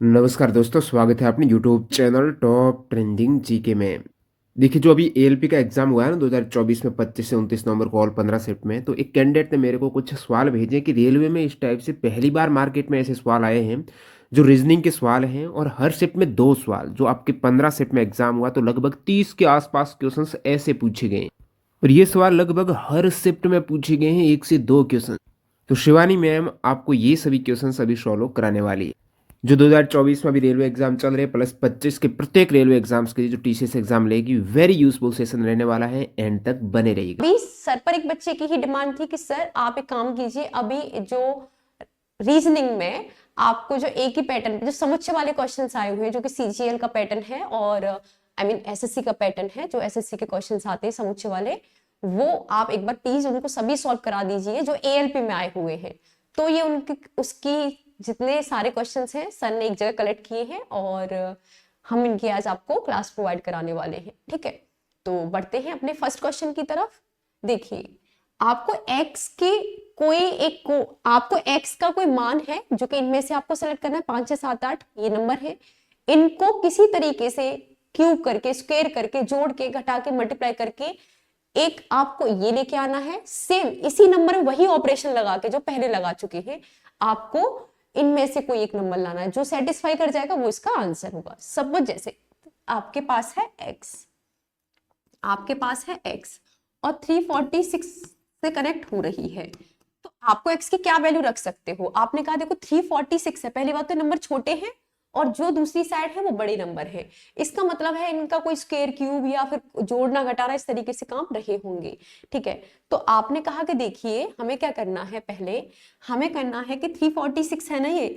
नमस्कार दोस्तों, स्वागत है अपने YouTube channel top trending GK में। देखिए, जो अभी एएलपी का एग्जाम हुआ है ना 2024 में 25 से 29 नवंबर को, ऑल 15 शिफ्ट में, तो एक कैंडिडेट ने मेरे को कुछ सवाल भेजे कि रेलवे में इस टाइप से पहली बार मार्केट में ऐसे सवाल आए हैं जो रीजनिंग के सवाल हैं, और हर शिफ्ट में 2 सवाल। जो आपके 15 शिफ्ट में एग्जाम हुआ तो लगभग 30 के आसपास क्वेश्चंस ऐसे पूछे गए हैं, और ये सवाल लगभग हर शिफ्ट में पूछे गए हैं, 1 से 2 क्वेश्चन। तो शिवानी मैम आपको ये सभी क्वेश्चंस अभी सॉल्व कराने वाली है। जो 2024 में अभी रेलवे एग्जाम चल रहे हैं, प्लस 25 के प्रत्येक रेलवे एग्जाम्स के लिए जो टीसीएस एग्जाम लेगी, वेरी यूजफुल सेशन रहने वाला है, एंड तक बने रहिएगा। अभी सर पर एक बच्चे की ही डिमांड थी कि सर आप एक काम कीजिए, अभी जो रीजनिंग में आपको जो एक ही पैटर्न जो समुच्चय वाले क्वेश्चंस आए हुए हैं, जो कि सीजीएल का पैटर्न है और आई मीन एसएससी का पैटर्न है, जो एसएससी के क्वेश्चंस आते हैं समुच्चय वाले, वो आप एक बार प्लीज उनको सभी सॉल्व करा दीजिए जो एएलपी में आए हुए हैं। तो ये उनकी उसकी जितने सारे क्वेश्चंस हैं सर ने एक जगह कलेक्ट किए हैं और हम इनकी आज आपको क्लास प्रोवाइड कराने वाले हैं। ठीक है, तो बढ़ते हैं अपने फर्स्ट क्वेश्चन की तरफ। देखिए, आपको x के कोई एक को आपको x का कोई मान है जो कि इनमें से आपको सेलेक्ट करना है, 5 6 7 8 ये नंबर है। इनको किसी तरीके से क्यूब करके, स्क्वायर करके, जोड़ के, घटा के, मल्टीप्लाई करके एक आपको ये लेके आना है। सेम इसी नंबर में वही ऑपरेशन लगा के जो पहले लगा चुके हैं, आपको इनमें से कोई एक नंबर लाना है। जो सेटिस्फाई कर जाएगा वो इसका आंसर होगा। सपोज जैसे आपके पास है x, आपके पास है x और 346 से कनेक्ट हो रही है, तो आपको x की क्या वैल्यू रख सकते हो? आपने कहा देखो 346 है, पहली बात तो नंबर छोटे हैं और जो दूसरी साइड है वो बड़े नंबर है। इसका मतलब है इनका कोई स्क्वायर, क्यूब या फिर जोड़ना घटाना इस तरीके से काम रहे होंगे। ठीक है, तो आपने कहा कि देखिए हमें क्या करना है, पहले हमें करना है कि 346 है ना ये,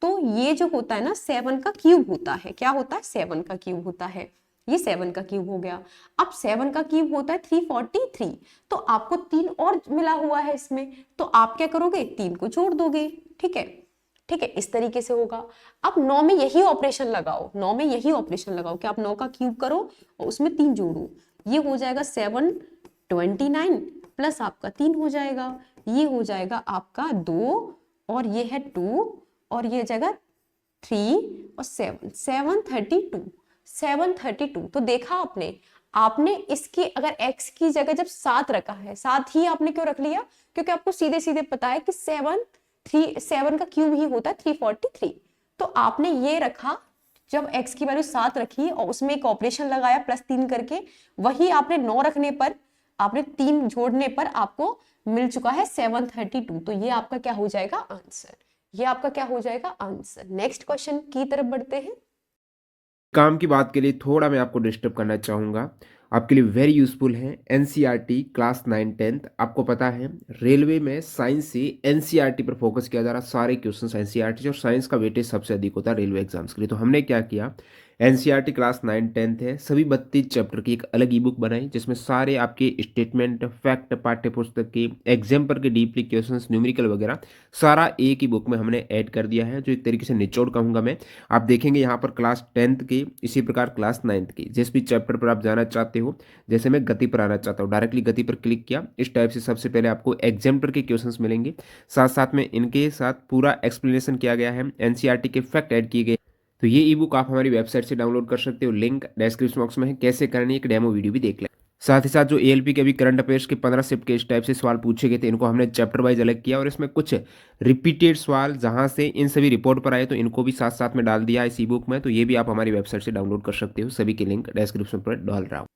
तो ये जो होता है ना 7 का क्यूब होता है। क्या होता है? 7 का क्यूब होता है। ये 7 का क्यूब हो गया। अब 7 का क्यूब होता है 343, तो आपको 3 और मिला हुआ है इसमें, तो आप क्या करोगे? 3 को जोड़ दोगे। ठीक है, ठीक है, इस तरीके से होगा। अब 9 में यही ऑपरेशन लगाओ, 9 में यही ऑपरेशन लगाओ कि आप 9 का क्यूब करो और उसमें 3 जोड़ो। ये हो जाएगा 729 प्लस आपका 3 हो जाएगा, ये हो जाएगा आपका 2 और ये है 2 और ये जाएगा 3 और 7, 732। तो देखा आपने, आपने इसकी अगर x की जगह जब 7 रखा है, 7 ही आपने क्यों रख लिया? क्योंकि आपको सीधे सीधे पता है कि 7 का क्यूब ही होता है 343। तो आपने ये रखा, जब x की वैल्यू 7 रखी और उसमें एक ऑपरेशन लगाया प्लस 3 करके, वही आपने 9 रखने पर, आपने 3 जोड़ने पर आपको मिल चुका है 732। तो ये आपका क्या हो जाएगा? आंसर। ये आपका क्या हो जाएगा? आंसर। नेक्स्ट क्वेश्चन की तरफ बढ़ते हैं। काम की बात के लिए थोड़ा मैं आपको डिस्टर्ब करना चाहूँगा। आपके लिए वेरी यूज़फुल है एनसीईआरटी क्लास 9 10th। आपको पता है रेलवे में साइंस से एनसीईआरटी पर फोकस किया जा रहा, सारे क्वेश्चंस एनसीईआरटी से, और साइंस का वेटेज सबसे अधिक होता है रेलवे एग्जाम्स के लिए। तो हमने क्या किया, एनसीईआरटी क्लास 9 10th है, सभी 32 चैप्टर की एक अलग ई बुक बनाई जिसमें सारे आपके स्टेटमेंट, फैक्ट, पाठ्य पुस्तक के एग्जाम्पल के डीपली क्वेश्चंस, न्यूमेरिकल वगैरह सारा एक ही बुक में हमने ऐड कर दिया है, जो एक तरीके से निचोड़ कहूँगा मैं। आप देखेंगे यहाँ पर क्लास 10th के, इसी प्रकार क्लास 9th की, जिस भी चैप्टर पर आप जाना चाहते हो, जैसे मैं गति पर आना चाहता हूँ, डायरेक्टली गति पर क्लिक किया, इस टाइप से सबसे पहले आपको एग्जाम्पल के क्वेश्चंस मिलेंगे, साथ साथ में इनके साथ पूरा एक्सप्लेनेशन किया गया है, एनसीईआरटी के फैक्ट ऐड किए गए। तो ये ई बुक आप हमारी वेबसाइट से डाउनलोड कर सकते हो, लिंक डिस्क्रिप्शन बॉक्स में है। कैसे करनी है, एक डेमो वीडियो भी देख लें। साथ ही साथ जो एएलपी के अभी करंट अफेयर्स के 15 शिफ्ट के इस टाइप से सवाल पूछे गए थे, इनको हमने चैप्टर वाइज अलग किया, और इसमें कुछ रिपीटेड सवाल जहां से इन सभी रिपोर्ट पर आए, तो इनको भी साथ साथ में डाल दिया इस ई बुक में। तो ये भी आप हमारी वेबसाइट से डाउनलोड कर सकते हो, सभी के लिंक डिस्क्रिप्शन पर डाल रहा हूँ।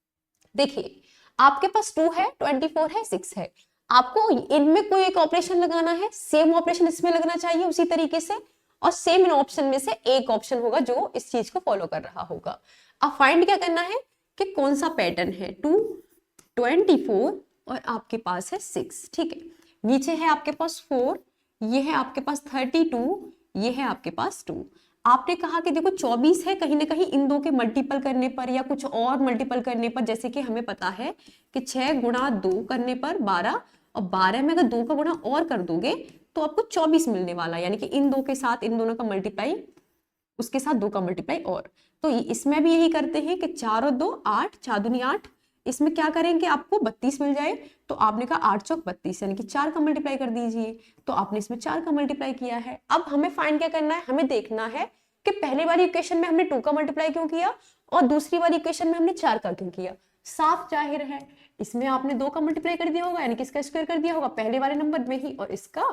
देखिए, आपके पास 2 है, 24 है, 6 है। आपको इनमें कोई एक ऑपरेशन लगाना है, सेम ऑपरेशन इसमें लगना चाहिए उसी तरीके से, और सेम इन ऑप्शन में से एक ऑप्शन होगा जो इस चीज को फॉलो कर रहा होगा। अब फाइंड क्या करना है कि कौन सा पैटर्न है। 2 24 और आपके पास है 6। ठीक है, नीचे है आपके पास 4, ये है आपके पास 32, ये है आपके पास 2। आपने कहा कि देखो 24 है, कहीं ना कहीं इन दो के मल्टीपल करने पर या कुछ और मल्टीपल करने पर, जैसे कि हमें पता है कि 6 गुणा 2 करने पर 12, और 12 में अगर 2 का गुणा और कर दोगे तो आपको 24 मिलने वाला, यानी कि इन दो के साथ इन दोनों का मल्टीप्लाई, उसके साथ 2 का मल्टीप्लाई और। तो इसमें भी यही करते हैं कि 4 और 2 8, 4 दूनी 8, इसमें क्या करेंगे आपको 32 मिल जाए, तो आपने कहा 8 चौक 32, यानी कि 4 का मल्टीप्लाई कर दीजिए। तो आपने इसमें 4 का मल्टीप्लाई किया है। अब हमें फाइंड क्या करना है, हमें देखना है कि पहले वाली इक्वेशन में हमने 2 का मल्टीप्लाई क्यों किया और दूसरी वाली इक्वेशन में हमने 4 का क्यों किया। साफ जाहिर है, इसमें आपने 2 का मल्टीप्लाई कर दिया होगा यानी कि इसका स्क्वायर कर दिया होगा पहले वाले नंबर में ही, और इसका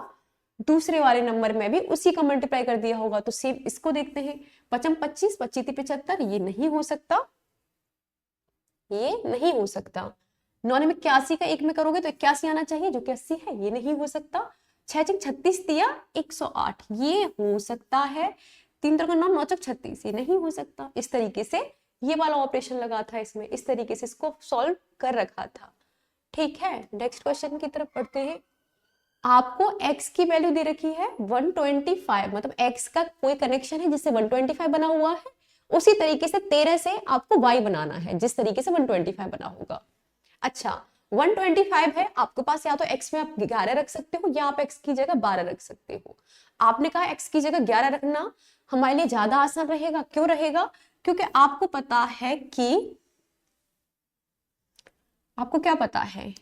दूसरे वाले नंबर में भी उसी का मल्टीप्लाई कर दिया होगा। तो सेम इसको देखते हैं, 5 25 25 75, ये नहीं हो सकता, ये नहीं हो सकता। 9 में 81 का 1 में करोगे तो 81 आना चाहिए जो कि 80 है, ये नहीं हो सकता। 6 36 दिया 108, ये हो सकता है। 3 3 9 9 36, ये नहीं हो सकता। इस तरीके से ये वाला ऑपरेशन लगा था इसमें, इस तरीके से इसको सॉल्व कर रखा था। ठीक है, नेक्स्ट क्वेश्चन की तरफ बढ़ते हैं। आपको x की वैल्यू दे रखी है 125, मतलब x का कोई कनेक्शन है जिससे 125 बना हुआ है, उसी तरीके से 13 से आपको y बनाना है जिस तरीके से 125 बना होगा। अच्छा, 125 है आपके पास, या तो x में आप 11 रख सकते हो या आप x की जगह 12 रख सकते हो। आपने कहा x की जगह 11 रखना हमारे लिए ज्यादा आसान रहेगा। क्यों रहेगा? क्योंकि आपको पता है कि, आपको क्या पता है,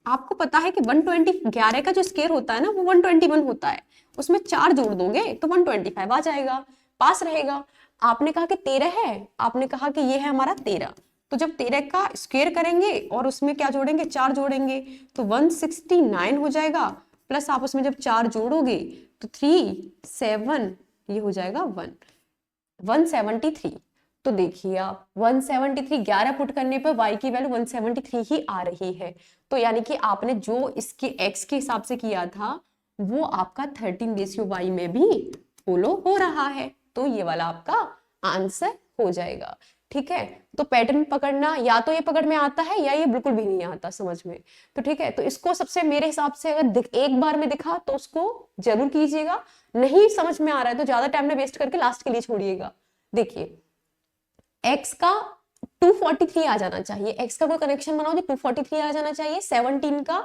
आपको पता है कि 120, 11 का जो स्क्वायर होता है ना वो 121 होता है, उसमें 4 जोड़ दोगे तो 125 आ जाएगा, पास रहेगा। आपने कहा कि 13 है, आपने कहा कि ये है हमारा 13, तो जब 13 का स्क्वायर करेंगे और उसमें क्या जोड़ेंगे, 4 जोड़ेंगे तो 169 हो जाएगा, प्लस आप उसमें जब 4 जोड़ोगे तो 3 7, ये हो जाएगा 173। तो देखिए आप 173, 11 पुट करने पर y की वैल्यू 173 ही आ रही है। तो यानी कि आपने जो इसके x के हिसाब से किया था वो आपका 13/y में भी फॉलो हो रहा है। तो ये वाला आपका आंसर हो जाएगा। ठीक है, तो पैटर्न पकड़ना या तो ये पकड़ में आता है या ये बिल्कुल भी नहीं आता समझ में। तो ठीक है, तो इसको सबसे मेरे हिसाब से अगर एक बार में दिखा तो उसको जरूर कीजिएगा, नहीं समझ में आ रहा है तो ज्यादा टाइम ना वेस्ट करके लास्ट के लिए छोड़िएगा। देखिए x का 243 आ जाना चाहिए, x का कोई कनेक्शन बनाओ जो 243 आ जाना चाहिए, 17 का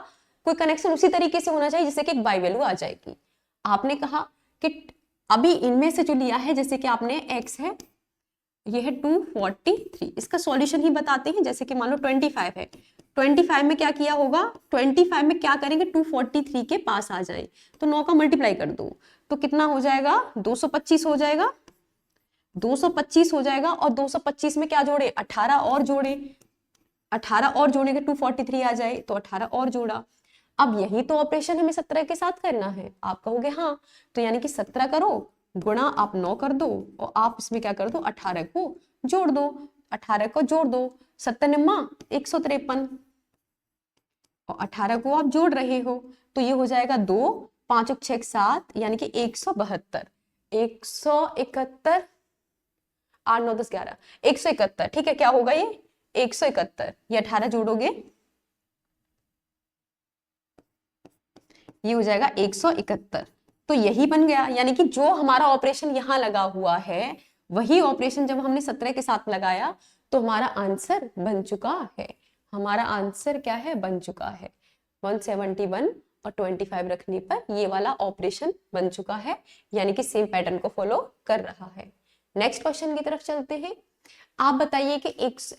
कोई कनेक्शन उसी तरीके से होना चाहिए जिससे कि एक बाई वैल्यू आ जाएगी। आपने कहा कि अभी इनमें से जो लिया है, जैसे कि आपने x है, ये है 243, इसका सॉल्यूशन ही बताते हैं। जैसे कि मान लो 25 है, 25 में क्या किया होगा, 25 में क्या करेंगे, 243 के पास आ जाए तो 9 का मल्टीप्लाई कर दो तो कितना हो जाएगा, 225 हो जाएगा, 225 हो जाएगा। और 225 में क्या जोड़े, 18 और जोड़े, 18 और जोड़ेंगे 243 आ जाए तो 18 और जोड़ा। अब यही तो ऑपरेशन हमें 17 के साथ करना है। आप कहोगे हाँ, तो यानी कि 17 करो गुणा आप 9 कर दो और आप इसमें क्या कर दो, 18 को जोड़ दो, 18 को जोड़ दो, 7 निम्मा 153 और 18 को आप जोड़ रहे हो तो ये हो जाएगा 2 5 6 7 यानी कि 172, 171, 8 9 10 11, 171। ठीक है, क्या होगा ये 171, ये 18 जोड़ोगे ये हो जाएगा 171। तो यही बन गया, यानी कि जो हमारा ऑपरेशन यहां लगा हुआ है वही ऑपरेशन जब हमने 17 के साथ लगाया तो हमारा आंसर बन चुका है। हमारा आंसर क्या है, बन चुका है 171 और 25 रखने पर ये वाला ऑपरेशन बन चुका है, यानी कि सेम पैटर्न को फॉलो कर रहा है। नेक्स्ट क्वेश्चन की तरफ चलते हैं। आप बताइए कि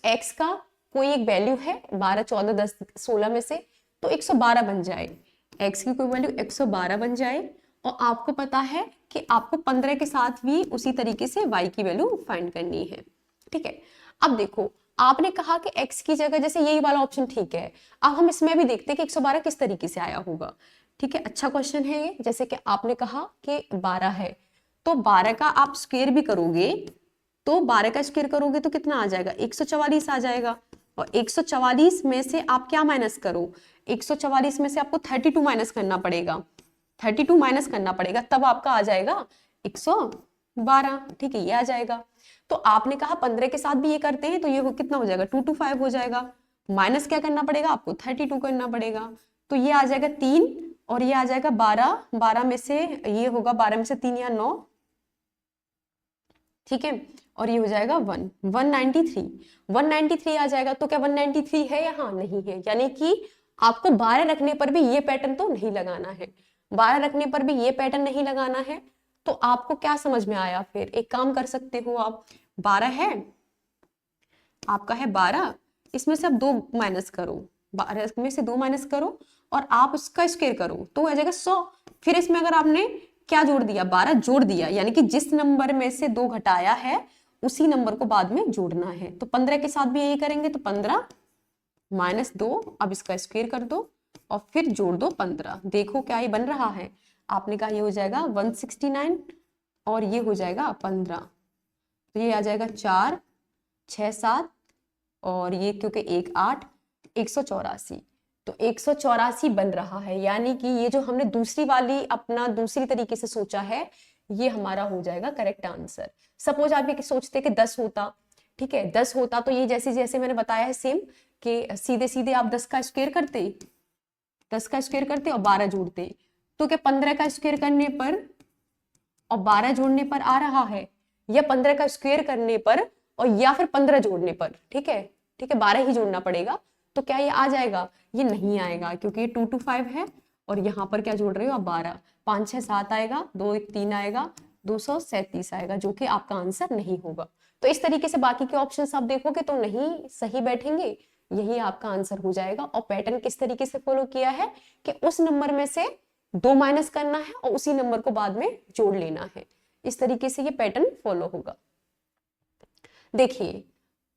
x का कोई एक वैल्यू है 12 14 10 16 में से, तो 112 बन जाए, x की कोई वैल्यू 112 बन जाए और आपको पता है कि आपको 15 के साथ भी उसी तरीके से y की वैल्यू फाइंड करनी है। ठीक है, अब देखो आपने कहा कि x की जगह, जैसे यही वाला ऑप्शन ठीक है, अब हम इसमें भी देखते हैं कि 112 किस तरीके से आया होगा। ठीक है, अच्छा क्वेश्चन है ये। जैसे कि आपने कहा कि 12 है तो 12 का आप स्क्वायर भी करोगे तो 12 का स्क्वायर करोगे तो कितना आ जाएगा, 144 आ जाएगा। और 144 में से आप क्या माइनस करो, 144 में से आपको 32 माइनस करना पड़ेगा, 32 माइनस करना पड़ेगा, तब आपका आ जाएगा 112। ठीक है, ये आ जाएगा। तो आपने कहा 15 के साथ भी ये करते हैं तो ये कितना हो जाएगा, 225 हो जाएगा। माइनस क्या करना पड़ेगा आपको, 32 करना पड़ेगा, तो ये आ जाएगा 3 और ये आ जाएगा 12, 12 में से ये होगा 12 में से 3 या 9, ठीक है, और ये हो जाएगा 193, 193 आ जाएगा। तो क्या 193 है या हाँ नहीं है, यानी कि आपको 12 रखने पर भी ये पैटर्न तो नहीं लगाना है, 12 रखने पर भी ये पैटर्न नहीं लगाना है। तो आपको क्या समझ में आया, फिर एक काम कर सकते हो आप, 12 है आपका है 12, इसमें से आप 2 माइनस करो, 12 में से 2 माइनस करो और आप उसका स्क्वायर करो तो आ जाएगा 100। फिर इसमें अगर आपने क्या जोड़ दिया, 12 जोड़ दिया, यानी कि जिस नंबर में से 2 घटाया है उसी नंबर को बाद में जोड़ना है। तो 15 के साथ भी यही करेंगे, तो 15 माइनस 2, अब इसका स्क्वायर कर दो और फिर जोड़ दो 15। देखो क्या ये बन रहा है, आपने कहा ये हो जाएगा 169 और ये हो जाएगा 15, तो ये आ जाएगा 4 6 7 और ये क्योंकि 1 8, 184। तो 184 बन रहा है, यानी कि ये जो हमने दूसरी वाली अपना दूसरी तरीके से सोचा है ये हमारा हो जाएगा करेक्ट आंसर। सपोज आप ये सोचते कि 10 होता, ठीक है, 10 होता तो ये जैसे जैसे मैंने बताया है सेम कि सीधे सीधे आप 10 का स्क्वायर करते, 10 का स्क्वायर करते और 12 जोड़ते, तो क्या 15 का स्क्वायर करने पर और 12 जोड़ने पर आ रहा है, या 15 का स्क्वायर करने पर और या फिर 15 जोड़ने पर, ठीक है, ठीक है, 12 ही जोड़ना पड़ेगा, तो क्या ये आ जाएगा, ये नहीं आएगा, क्योंकि ये 2 to 5 है और यहाँ पर क्या जोड़ रहे हो आप 12, 5 6 7 आएगा, 2 1 3 आएगा, 237 आएगा, जो कि आपका आंसर नहीं होगा। तो इस तरीके से बाकी के ऑप्शंस आप देखोगे तो नहीं सही बैठेंगे, यही आपका आंसर हो जाएगा। और पैटर्न किस तरीके से फॉलो किया है कि उस नंबर में से 2 माइनस करना है और उसी नंबर को बाद में जोड़ लेना है, इस तरीके से ये पैटर्न फॉलो होगा। देखिए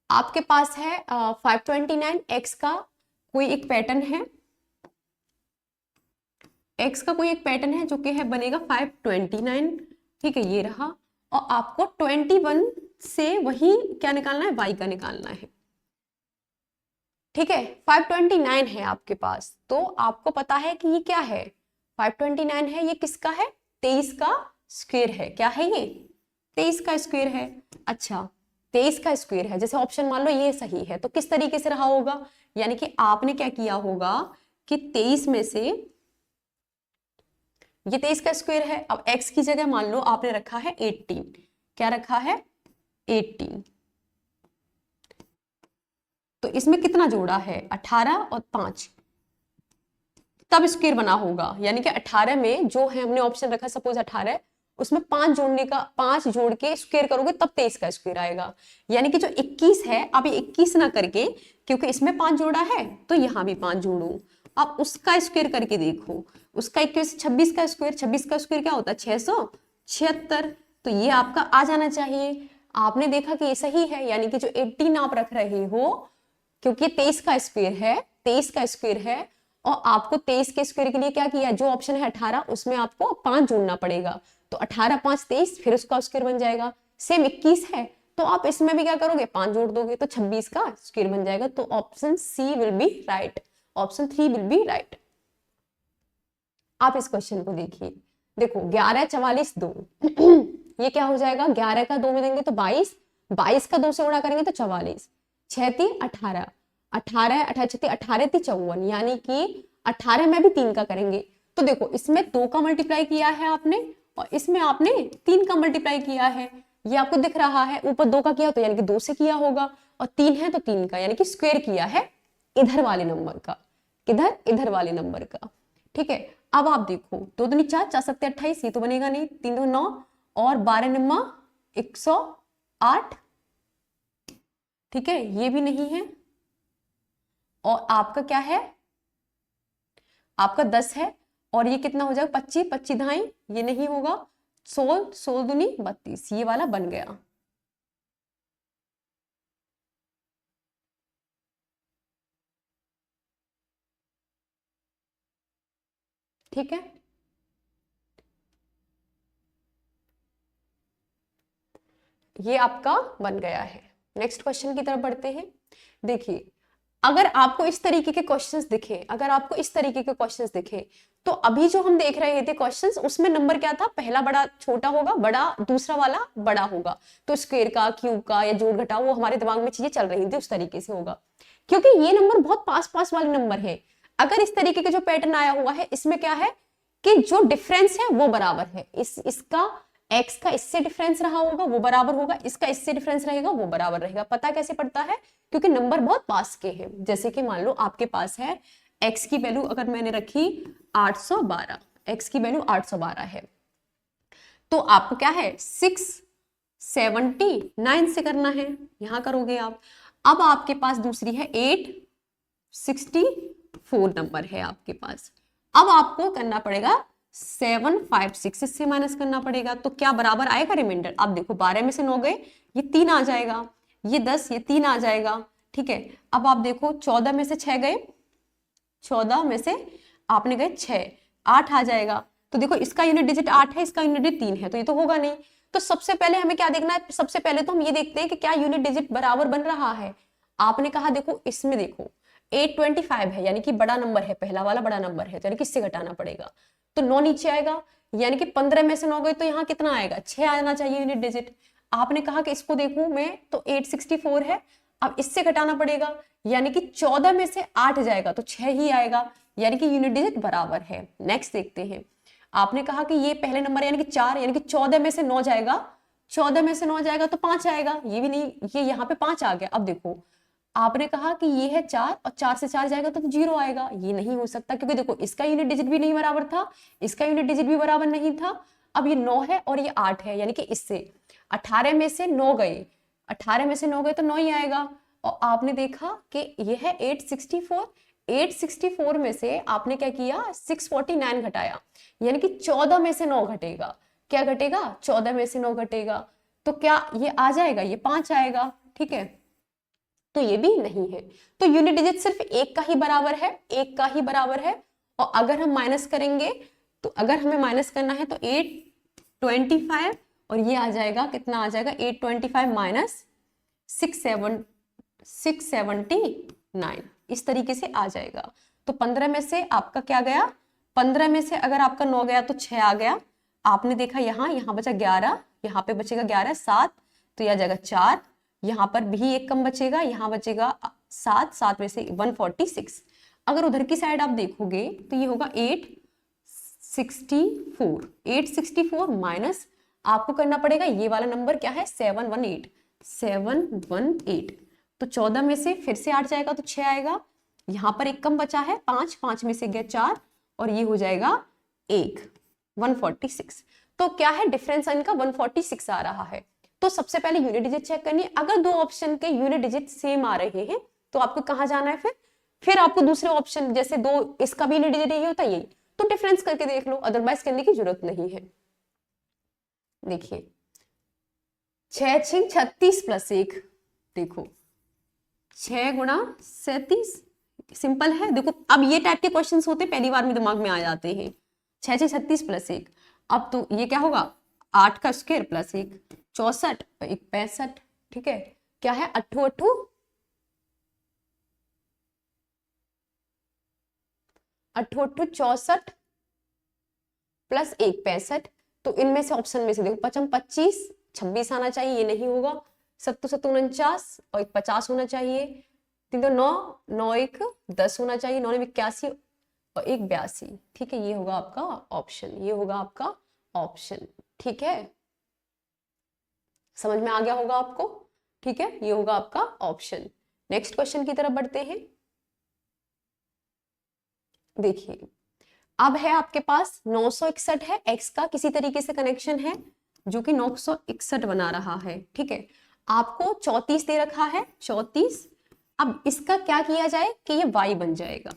आपके पास है 529 एक्स का कोई एक पैटर्न है, एक्स का कोई एक पैटर्न है जो कि है बनेगा 529, ठीक है, ये रहा, और आपको 21 से वही क्या निकालना है, वाई का निकालना है, ठीक है। 529 है आपके पास, तो आपको पता है कि ये क्या है, 529 है, ये किसका है, 23 का स्क्वायर है, क्या है ये, 23 का स्क्वायर है। अच्छा 23 का स्क्वायर है, जैसे ऑप्शन मान लो ये सही है, तो किस तरीके से रहा होगा, यानी कि आपने क्या किया होगा कि 23 में से ये 23 का स्क्वायर है, अब x की जगह मान लो आपने रखा है 18, क्या रखा है 18, तो इसमें कितना जोड़ा है 18 और 5, तब स्क्वायर बना होगा, यानी कि 18 में जो है हमने ऑप्शन रखा सपोज 18, उसमें 5 जोड़ने का, 5 जोड़ के स्क्वायर करोगे तब 23 का स्क्वायर आएगा, यानी कि जो 21 है, अब ये 21 ना करके, क्योंकि इसमें 5 जोड़ा है तो यहाँ भी 5 जोड़ो, अब उसका स्क्वायर करके देखो, उसका 21 26 का स्क्वायर, 26 का स्क्वायर क्या होता है 676, तो ये आपका आ जाना चाहिए। आपने देखा कि ये सही है, यानी कि जो 18 आप रख रहे हो, क्योंकि 23 का स्क्वायर है, 23 का स्क्वायर है, और आपको 23 के स्क्वायर के लिए क्या किया, जो ऑप्शन है 18 उसमें आपको 5 जोड़ना पड़ेगा, तो 18 5 23 फिर उसका स्क्वायर बन जाएगा। सेम 21 है तो आप इसमें भी क्या करोगे 5 जोड़ दोगे तो 26 का स्क्वायर बन जाएगा, तो option C will be right, option 3 will be right. आप इस क्वेश्चन को देखिए, देखो 11 44 2 ये क्या हो जाएगा, 11 का 2 में देंगे तो 22, 22 का 2 से गुणा करेंगे तो 44, 6 3 18, 18 18 6 18 3 54, यानी कि 18 में भी 3 का करेंगे, तो देखो इसमें 2 का मल्टीप्लाई किया है आपने और इसमें आपने 3 का मल्टीप्लाई किया है, ये आपको दिख रहा है, ऊपर 2 का किया तो यानी कि 2 से किया होगा, और 3 है तो 3 का, यानी कि स्क्वायर किया है इधर वाले नंबर का, किधर, इधर वाले नंबर का, ठीक है। अब आप देखो 2 दूनी 4, 4 7 28, ये तो बनेगा नहीं, 3 2 9 और 12 निम्मा 108, ठीक है, ये भी नहीं है, और आपका क्या है, आपका 10 है, और ये कितना हो जाएगा 25 25 ढाई, ये नहीं होगा, 16 16 दूनी 32, ये वाला बन गया, ठीक है। ये आपका बन गया है। नेक्स्ट क्वेश्चन की तरफ बढ़ते हैं। देखिए अगर आपको इस तरीके के क्वेश्चंस दिखे, अगर आपको इस तरीके के क्वेश्चंस दिखे, तो अभी जो हम देख रहे थे क्वेश्चंस, उसमें नंबर क्या था, पहला बड़ा छोटा होगा, बड़ा दूसरा वाला बड़ा होगा, तो स्क्वायर का, क्यूब का या जोड़ घटाव, वो हमारे दिमाग में चीजें चल रही थी उस तरीके से होगा, क्योंकि ये नंबर बहुत पास पास वाले नंबर है। अगर इस तरीके के जो पैटर्न आया हुआ है, इसमें क्या है कि जो डिफरेंस है वो बराबर है, इसका x का इससे डिफरेंस रहा होगा वो बराबर होगा, इसका इससे डिफरेंस रहेगा वो बराबर रहेगा। पता कैसे पड़ता है, क्योंकि नंबर बहुत पास के हैं। जैसे कि मान लो आपके पास है x की वैल्यू अगर मैंने रखी 812, x की वैल्यू 812 है, तो आपको क्या है 679 से करना है, यहां करोगे आप। अब आपके पास दूसरी है 864 नंबर है आपके पास, अब आपको करना पड़ेगा 756 इससे माइनस करना पड़ेगा, तो क्या बराबर आएगा रिमाइंडर। अब देखो 12 में से 9 गए, ये 3 आ जाएगा, ये 10, ये 3 आ जाएगा, ठीक है। अब आप देखो 14 में से 6 गए, 14 में से आपने गए 6, 8 आ जाएगा। तो देखो इसका यूनिट डिजिट 8 है, इसका यूनिट डिजिट 3 है, तो ये तो होगा नहीं। तो सबसे पहले हमें क्या देखना है, सबसे पहले तो हम ये देखते हैं कि क्या यूनिट डिजिट बराबर बन रहा है। आपने कहा देखो इसमें देखो 825 है, यानी कि बड़ा नंबर है, पहला वाला बड़ा नंबर है, तो यानी कि इससे घटाना पड़ेगा, तो 9 नीचे आएगा, यानी कि 15 में से 9 गए तो यहाँ कितना आएगा, 6 आना चाहिए यूनिट डिजिट। आपने कहा कि इसको देखूं मैं तो 864 है, अब इससे घटाना पड़ेगा, यानी कि 14 में से 8 जाएगा तो 6 ही आएगा, यानी कि यूनिट डिजिट बराबर है। नेक्स्ट देखते हैं, आपने कहा कि ये पहले नंबर यानी कि 4, यानी कि 14 में से 9 जाएगा, 14 में से 9 जाएगा तो 5 आएगा, ये भी नहीं, ये यहाँ पे 5 आ गया। अब देखो आपने कहा कि ये है 4 और 4 से 4 जाएगा तो 0 आएगा, ये नहीं हो सकता, क्योंकि देखो इसका यूनिट डिजिट भी नहीं बराबर था, इसका यूनिट डिजिट भी बराबर नहीं था। अब ये 9 है और ये 8 है, यानी कि इससे 18 में से 9 गए, 18 में से 9 गए तो 9 ही आएगा। और आपने देखा कि ये है 864, 864 में से आपने क्या किया, 649 घटाया, यानी कि 14 में से 9 घटेगा, क्या घटेगा, 14 में से 9 घटेगा, तो क्या ये आ जाएगा, ये 5 आएगा, ठीक है। तो ये भी नहीं है, तो यूनिट डिजिट सिर्फ एक का ही बराबर है, एक का ही बराबर है। और अगर हम माइनस करेंगे, तो अगर हमें माइनस करना है तो 825 और ये आ जाएगा, कितना आ जाएगा, 825 माइनस 679, इस तरीके से आ जाएगा। तो 15 में से आपका क्या गया, 15 में से अगर आपका 9 गया तो 6 आ गया। आपने देखा यहाँ बचा 11, यहाँ पे बचेगा 11, 7, तो यह आ जाएगा 4, यहाँ पर भी एक कम बचेगा, यहाँ बचेगा 7, 7 में से 146। अगर उधर की साइड आप देखोगे तो ये होगा 864, 864 माइनस आपको करना पड़ेगा ये वाला नंबर क्या है, 718, 718। तो 14 में से फिर से 8 जाएगा तो 6 आएगा, यहाँ पर एक कम बचा है 5, 5 में से गया 4 और ये हो जाएगा 1, 146। तो क्या है डिफरेंस इनका, 146 आ रहा है। तो सबसे पहले यूनिट डिजिट चेक करनी है, अगर दो ऑप्शन के यूनिट डिजिट सेम आ रहे हैं तो आपको कहाँ जाना है, फिर आपको दूसरे ऑप्शन, जैसे दो इसका भी यूनिट डिजिट यही होता है, यही तो डिफरेंस करके देख लो, अदरवाइज करने की जरूरत नहीं है। देखिए 6 6 36 प्लस 1, देखो 6 गुणा 37, सिंपल है। देखो अब ये टाइप के क्वेश्चंस होते पहली बार में दिमाग में आ जाते हैं, 6 6 36 प्लस 1, अब तो ये क्या होगा, 8 का स्क्वायर प्लस 1, 64 और 1 65, ठीक है। क्या है, 8 8 64 प्लस 1 65। तो इनमें से ऑप्शन में से देखो 55 25 26 आना चाहिए, ये नहीं होगा। 7 7 49 और 1 50 होना चाहिए। 3 2 9 9 1 10 होना चाहिए, 9 81 और 1 82, ठीक है। ये होगा आपका ऑप्शन, ये होगा आपका ऑप्शन, ठीक है। समझ में आ गया होगा आपको, ठीक है, ये होगा आपका ऑप्शन। नेक्स्ट क्वेश्चन की तरफ बढ़ते हैं। देखिए अब है आपके पास 961 है, x का किसी तरीके से कनेक्शन है जो कि 961 बना रहा है, ठीक है। आपको 34 दे रखा है, 34। अब इसका क्या किया जाए कि ये y बन जाएगा,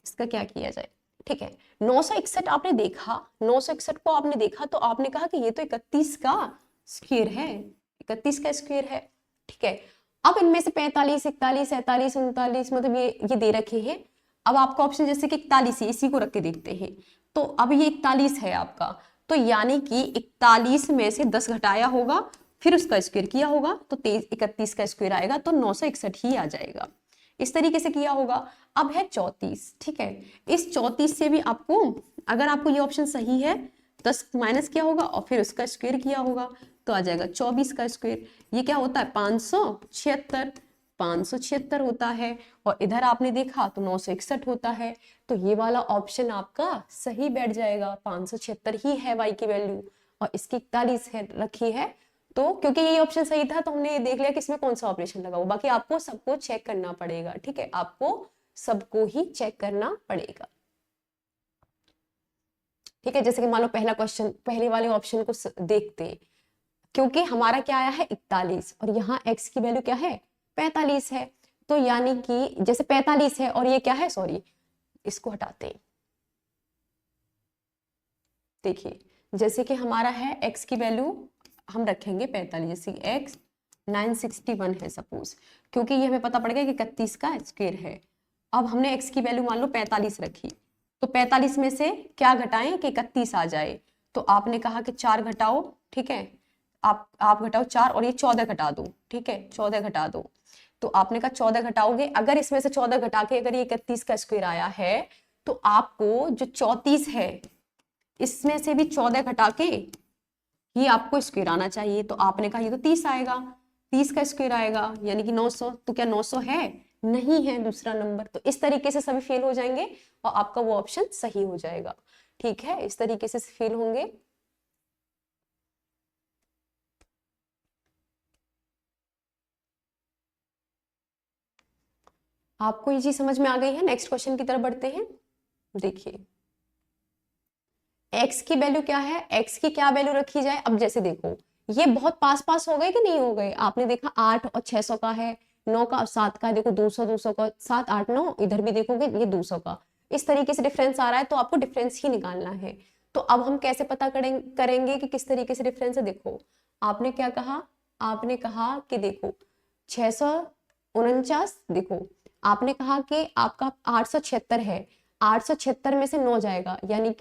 इसका क्या किया जाए, ठीक है। 961 आपने देखा, 961 को आपने देखा तो आपने कहा कि ये तो 31 का स्क्वायर है, 31 का स्क्वायर है, ठीक है। अब इनमें से 45 41 47 39 मतलब ये दे रखे हैं। अब आपका ऑप्शन जैसे कि 41 है, इसी को रख के देखते हैं। तो अब ये 41 है आपका, तो यानी कि 41 में से 10 घटाया होगा, फिर उसका स्क्वायर किया होगा तो 31 का स्क्वायर आएगा, तो 961 ही आ जाएगा। इस तरीके से किया होगा। अब है 34, ठीक है। इस 34 से भी आपको, अगर आपको ये ऑप्शन सही है, 10 माइनस किया होगा और फिर उसका स्क्वायर किया होगा तो आ जाएगा 24 का स्क्वायर। ये क्या होता है, 576, 576 होता है। और इधर आपने देखा तो 961 होता है, तो ये वाला ऑप्शन आपका सही बैठ जाएगा, 576 ही है y की वैल्यू और इसकी 41 है रखी है। तो क्योंकि ये ऑप्शन सही था तो हमने ये देख लिया कि इसमें कौन सा ऑपरेशन लगा हुआ। बाकी आपको सबको चेक करना पड़ेगा, ठीक है, आपको सबको ही चेक करना पड़ेगा, ठीक है। जैसे कि मान लो पहला क्वेश्चन, पहले वाले ऑप्शन को देखते हैं, क्योंकि हमारा क्या आया है 41 और यहाँ x की वैल्यू क्या है 45 है, तो यानी कि जैसे 45 है और ये क्या है, सॉरी इसको हटाते हैं, देखिए जैसे कि हमारा है x की वैल्यू हम रखेंगे 45, जैसे x 961 है सपोज, क्योंकि ये हमें पता पड़ गया कि 31 का स्क्वायर है। अब हमने x की वैल्यू मान लो 45 रखी, तो 45 में से क्या घटाएं कि 31 आ जाए। तो आपने कहा कि 4 घटाओ, ठीक है, आप घटाओ 4 और ये 14 घटा दो, ठीक है, 14 घटा दो। तो आपने कहा 14 घटाओगे, अगर इसमें से 14 घटा के अगर ये 31 का स्क्वायर आया है, तो आपको जो 34 है इसमें से भी 14 घटा के ये आपको स्क्वायर आना चाहिए। तो आपने कहा ये तो 30 आएगा, 30 का स्क्वायर आएगा यानी कि 900। तो क्या 900 है? नहीं है दूसरा नंबर। तो इस तरीके से सभी फेल हो जाएंगे और आपका वो ऑप्शन सही हो जाएगा। ठीक है, इस तरीके से फेल होंगे। आपको ये चीज समझ में आ गई है? नेक्स्ट क्वेश्चन की तरफ बढ़ते हैं। देखिए x की वैल्यू क्या है, x की क्या वैल्यू रखी जाए। अब जैसे देखो ये बहुत पास पास हो गए कि नहीं हो गए, आपने देखा 8 और 600 का है, 9 का और 7 का है, देखो 200 200 का, 7 8 9, इधर भी देखोगे ये 200 का। इस तरीके से डिफरेंस आ रहा है, तो आपको डिफरेंस ही निकालना है। तो अब हम कैसे पता करेंगे कि किस तरीके से डिफरेंस है। देखो आपने क्या कहा, आपने कहा कि देखो 649, देखो आपने कहा कि आपका 876 है, 876 में से 9 जाएगा, यानी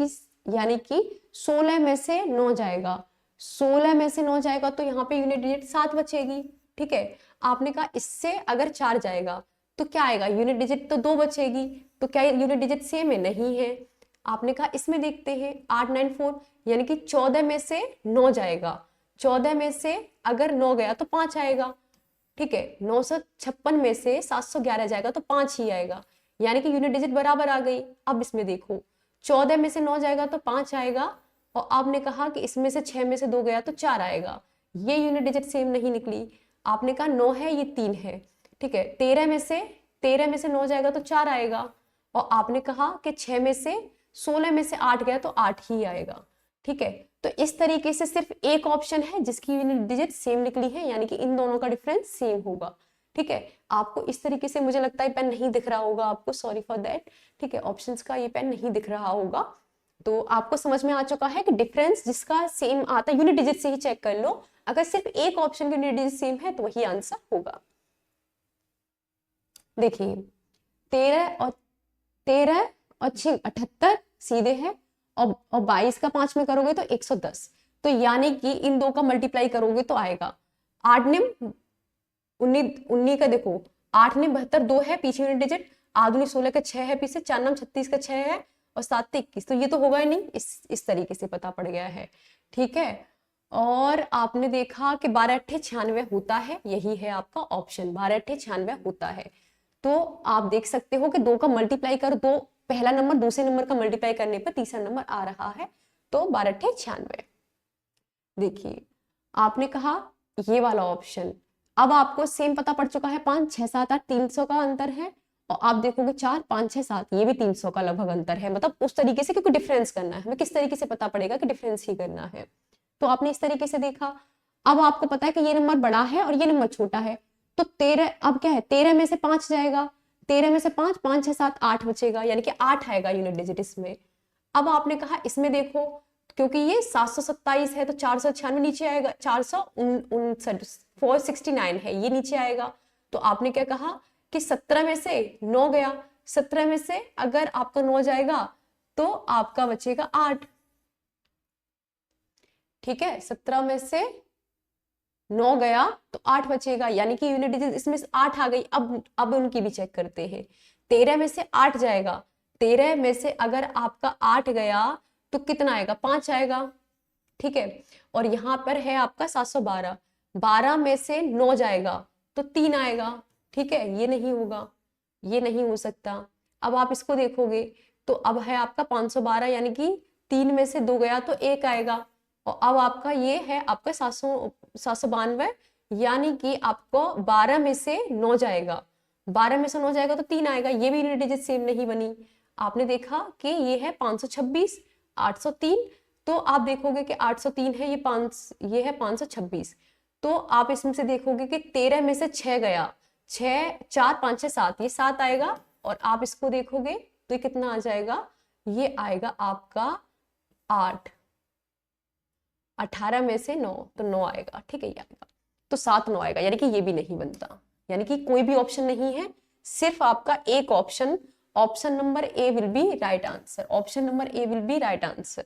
कि 16 में से 9 जाएगा, 16 में से 9 जाएगा, तो यहाँ पे यूनिट डिजिट 7 बचेगी। ठीक है, आपने कहा इससे अगर 4 जाएगा तो क्या आएगा, यूनिट डिजिट तो 2 बचेगी। तो क्या यूनिट डिजिट सेम है? नहीं है। आपने कहा इसमें देखते हैं 894, यानी कि 14 में से 9 जाएगा, 14 में से अगर 9 गया तो 5 आएगा। ठीक है, 956 में से 711 जाएगा तो 5 ही आएगा, यानी कि यूनिट डिजिट बराबर आ गई। अब इसमें देखो 14 में से 9 जाएगा तो 5 आएगा, और आपने कहा कि इसमें से 6 में से 2 गया तो 4 आएगा, ये यूनिट डिजिट सेम नहीं निकली। आपने कहा 9 है, ये 3 है। ठीक है, 13 में से 9 जाएगा तो 4 आएगा, और आपने कहा कि 6 में से 16 में से 8 गया तो 8 ही आएगा। ठीक है, तो इस तरीके से सिर्फ एक ऑप्शन है जिसकी यूनिट डिजिट सेम निकली है, यानी कि इन दोनों का डिफरेंस सेम होगा। ठीक है, आपको इस तरीके से, मुझे लगता है पेन नहीं दिख रहा होगा आपको, सॉरी फॉर दैट। ठीक है, ऑप्शंस का ये पेन नहीं दिख रहा होगा, तो आपको समझ में आ चुका है कि डिफरेंस जिसका सेम आता है यूनिट डिजिट से ही चेक कर लो, अगर सिर्फ एक ऑप्शन की यूनिट डिजिट सेम है तो वही आंसर होगा। देखिए 13 और 6 78 सीधे है, और 22 का 5 में करोगे तो 110, तो यानी कि इन दो का मल्टीप्लाई करोगे तो आएगा 8 निम 19 का, देखो 8 निम 72, 2 है पीछे यूनिट डिजिट, आदमी 16 का 6 है पीछे, 4 नाम 36 का 6 है, और 7 21, तो ये तो होगा ही नहीं। इस तरीके से पता पड़ गया है। ठीक है, और आपने देखा कि 12 अट्ठे 96 होता है, यही है आपका ऑप्शन, 12 अट्ठे 96 होता है। तो आप देख सकते हो कि 2 का मल्टीप्लाई कर दो, पहला नंबर दूसरे नंबर का मल्टीप्लाई करने पर तीसरा नंबर आ रहा है, तो 12 अट्ठे 96। देखिए आपने कहा ये वाला ऑप्शन, अब आपको सेम पता पड़ चुका है, 5 6 7 8 300 का अंतर है, और आप देखोगे 4 5 6 7 ये भी 300 का लगभग अंतर है, मतलब उस तरीके से, क्योंकि डिफरेंस करना है हमें, किस तरीके से पता पड़ेगा कि डिफरेंस ही करना है। तो आपने इस तरीके से देखा। अब आपको पता है कि ये नंबर बड़ा है और ये नंबर छोटा है, तो 13, अब क्या है 13 में से 5 जाएगा, 13 में से 5, 5 6 7 8 बचेगा, यानी कि 8 आएगा यूनिट डिजिट इसमें। अब आपने कहा इसमें देखो, क्योंकि ये 727 है तो 496 नीचे आएगा, 469 है ये नीचे आएगा। तो आपने क्या कहा कि 17 में से 9 गया, 17 में से अगर आपका 9 जाएगा तो आपका बचेगा 8। ठीक है, 17 में से 9 गया तो 8 बचेगा, यानी कि यूनिट डिजिट इसमें 8 आ गई। अब उनकी भी चेक करते हैं। 13 में से 8 जाएगा, 13 में से अगर आपका 8 गया तो कितना आएगा, 5 आएगा। ठीक है, और यहाँ पर है आपका 712, 12 में से 9 जाएगा तो 3 आएगा। ठीक है, ये नहीं होगा, ये नहीं हो सकता। अब आप इसको देखोगे तो अब है आपका 512, यानी कि 3 में से 2 गया तो 1 आएगा, और अब आपका ये है आपका 792, यानी कि आपको 12 में से 9 जाएगा, 12 में से 9 जाएगा तो 3 आएगा, ये भी यूनिट डिजिट सेम नहीं बनी। आपने देखा कि ये है 526, 803, तो आप देखोगे कि 803 है, ये है 526, तो आप इसमें से देखोगे कि 13 में से 6 गया, 6 4 5 6 7, ये 7 आएगा, और आप इसको देखोगे तो ये कितना आ जाएगा, ये आएगा आपका 8। 18 में से 9 तो 9 आएगा, ठीक है, ये आएगा। तो 7 9 आएगा, यानी कि ये भी नहीं बनता, यानी कि कोई भी ऑप्शन नहीं है, सिर्फ आपका एक option, option number A will be right answer, option number A will be right answer.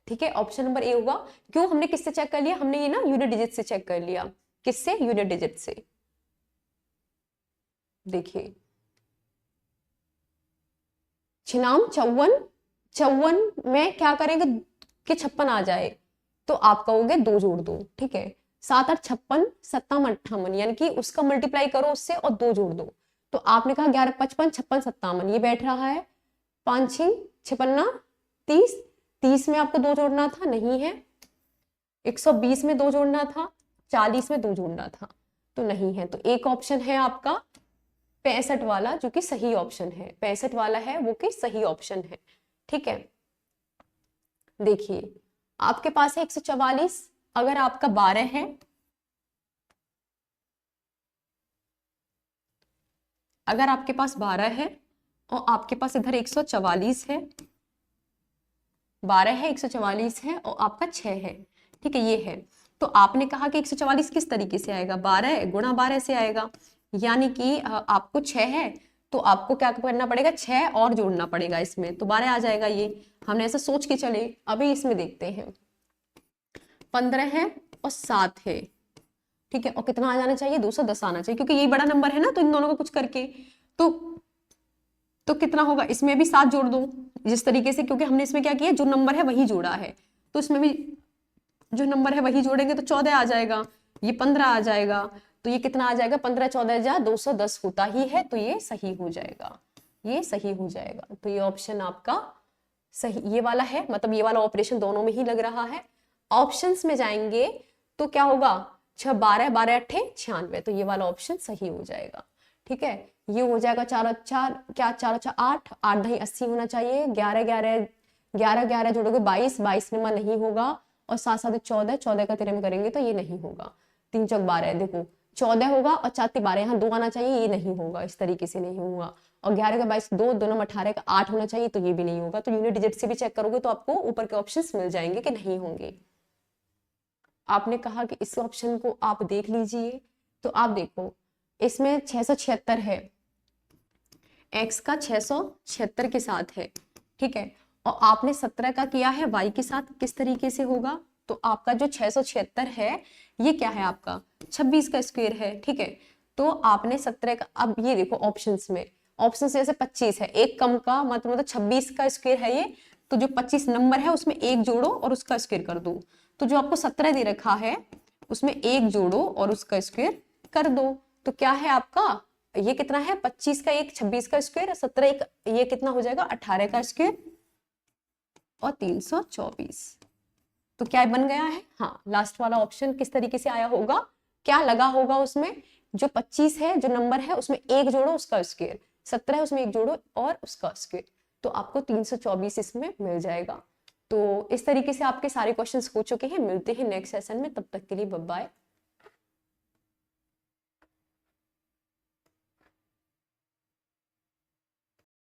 ठीक है, ऑप्शन नंबर ए होगा। क्यों, हमने किससे चेक कर लिया, हमने ये ना यूनिट डिजिट से चेक कर लिया। किससे, यूनिट डिजिट से। देखिए छिनाम 54, 54 में क्या करेंगे कि 56 आ जाए, तो आप कहोगे 2 जोड़ दो, ठीक है। 7 8 56, 57 58, यानी कि उसका मल्टीप्लाई करो उससे और 2 जोड़ दो। तो आपने कहा 11 55 56 57, ये बैठ रहा है। 5 6 56 30, 30 में आपको 2 जोड़ना था, नहीं है। 120 में 2 जोड़ना था, 40 में 2 जोड़ना था, तो नहीं है। तो एक ऑप्शन है आपका 65 वाला, जो कि सही ऑप्शन है, 65 वाला है वो कि सही ऑप्शन है, ठीक है। देखिए आपके पास है 144, अगर आपका 12 है, अगर आपके पास 12 है और आपके पास इधर 144 है, 12 है 144 है और आपका 6 है, ठीक है, ये है। तो आपने कहा कि 144 किस तरीके से आएगा, 12 गुणा 12 से आएगा, यानी कि आपको 6 है तो आपको क्या करना पड़ेगा, 6 और जोड़ना पड़ेगा इसमें, तो 12 आ जाएगा। ये हमने ऐसा सोच के चले। अभी इसमें देखते हैं, 15 है और 7 है, ठीक है, और कितना आ जाना चाहिए, 210 आना चाहिए, क्योंकि यही बड़ा नंबर है ना, तो इन दोनों को कुछ करके तो कितना होगा, इसमें भी 7 जोड़ दो जिस तरीके से, क्योंकि हमने इसमें क्या किया, जो नंबर है वही जोड़ा है, तो इसमें भी जो नंबर है वही जोड़ेंगे, तो 14 आ जाएगा, ये 15 आ जाएगा, तो ये कितना आ जाएगा, 15 14 जा 210 होता ही है, तो ये सही हो जाएगा, ये सही हो जाएगा। तो ये ऑप्शन आपका सही, ये वाला है, मतलब ये वाला ऑपरेशन दोनों में ही लग रहा है। ऑप्शंस में जाएंगे तो क्या होगा, 6 12 12 8 96, तो ये वाला ऑप्शन सही हो जाएगा, ठीक है। ये हो जाएगा 4 4 क्या, 4 4 8 8 दही 80 होना चाहिए, 11 11 11 11 जोड़ोगे 22 22 में नहीं होगा, और 7 7 14 14 का तिरे में करेंगे तो ये नहीं होगा, 3 चौक 12, देखो 14 होगा और 4 12, यहाँ 2 आना चाहिए, ये नहीं होगा, इस तरीके से नहीं होगा, और 11 का 22 2, दोनों में 18 का 8 होना चाहिए, तो ये भी नहीं होगा। तो यूनिट डिजिट से भी चेक करोगे तो आपको ऊपर के ऑप्शंस मिल जाएंगे कि नहीं होंगे। आपने कहा कि इस ऑप्शन को आप देख लीजिए, तो आप देखो इसमें 676 है, x का 676 के साथ है, ठीक है, और आपने 17 का किया है y के साथ, किस तरीके से होगा, तो आपका जो 676 है ये क्या है, आपका 26 का स्क्वायर है, ठीक है। तो आपने 17 का, अब ये देखो ऑप्शंस में, ऑप्शंस जैसे 25 है, एक कम का मतलब 26 का स्क्वायर है ये, तो जो 25 नंबर है उसमें एक जोड़ो और उसका स्क्वायर कर दो, तो जो आपको 17 दे रखा है उसमें एक जोड़ो और उसका स्क्वायर कर दो, तो क्या है आपका, ये कितना है, 25 का एक 26 का स्क्वायर, 17 एक, ये कितना हो जाएगा 18 का स्क्वायर और 324, तो क्या बन गया है, हाँ लास्ट वाला ऑप्शन किस तरीके से आया होगा, क्या लगा होगा उसमें, जो 25 है जो नंबर है उसमें एक जोड़ो उसका स्क्वायर, 17 है उसमें एक जोड़ो और उसका स्क्वायर, तो आपको 324 इसमें मिल जाएगा। तो इस तरीके से आपके सारे क्वेश्चंस हो चुके हैं। मिलते हैं नेक्स्ट सेशन में, तब तक के लिए बाय बाय।